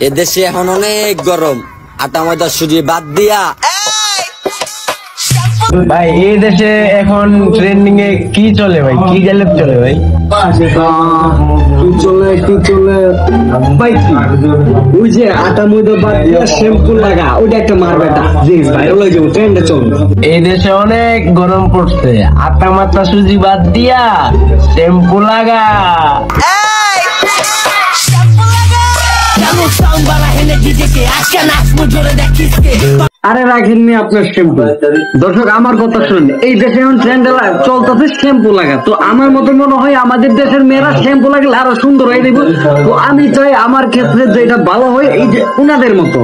এদেশে এখন অনেক গরম, আটা ময়দা সুজি বাদ দিয়া। ভাই এই দেশে এখন ট্রেন্ডিং এ কি চলে ভাই, কি গ্যালেপ চলে ভাই? কি চলে ভাই, ওই যে আটা ময়দা বাদ দিয়া শ্যাম্পু লাগা, ওইটা একটা মারবে এটা জিনিস ভাই, ওই যে ট্রেন্ডে চলবে। এই দেশে অনেক গরম পড়ছে, আটা মাথা সুজি বাদ দিয়া শ্যাম্পু লাগা। আরে রাখেননি আপনার শ্যাম্পু। দর্শক আমার কথা শুনুন, এই দেশে এখন ট্রেন্ডে চলতেছে শ্যাম্পু লাগা। তো আমার মতো মনে হয় আমাদের দেশের মেয়েরা শ্যাম্পু লাগলে আরো সুন্দর হয়ে দেবো। তো আমি চাই আমার ক্ষেত্রে যেটা ভালো হয় এই যে উনাদের মতো।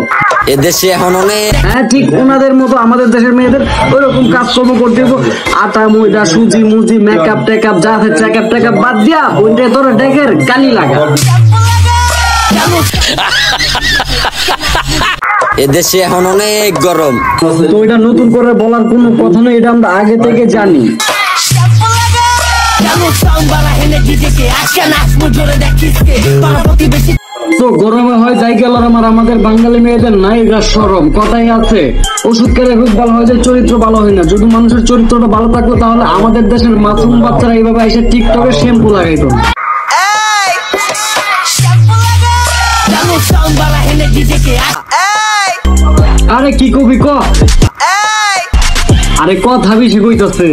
এদেশে এখন অনেক, হ্যাঁ ঠিক উনাদের মতো আমাদের দেশের মেয়েদের ওইরকম কাজকর্ম করতে দেবো। আটা ময়দা সুজি মুজি মেকআপ টেকআপ যা আছে চেকআপ টেকআপ বাদ দিয়া ওইটা তোর ডেকের কালি লাগা। এদেশে এখন অনেক গরম। তো এটা নতুন করে বলার কোনো কথা নয়, এটা আমরা আগে থেকে জানি। তো গরমে হয় যাই গেল আমাদের বাঙালি মেয়েদের নাই শরম, কথাই আছে ওষুধ খেলে রূপ ভালো হয় যায়, চরিত্র ভালো হয় না। যদি মানুষের চরিত্রটা ভালো থাকতো তাহলে আমাদের দেশের মাসুম বাচ্চারা এইভাবে এসে টিকটকে শ্যাম্পু লাগাইতো না। আরে কি কবি ক, আরে কথা বেশি কইতাছে,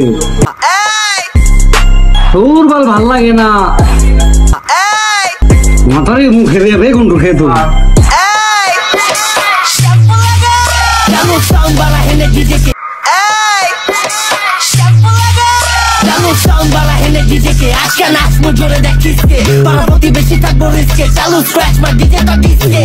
তোর ভাল লাগে না, মাথারে মুখে দিয়ে বেগুন ঢুকে তো। বেশি থাকবো রিস্কে, চালু স্ক্র্যাচ মার ডিজে তো ডিস্কে।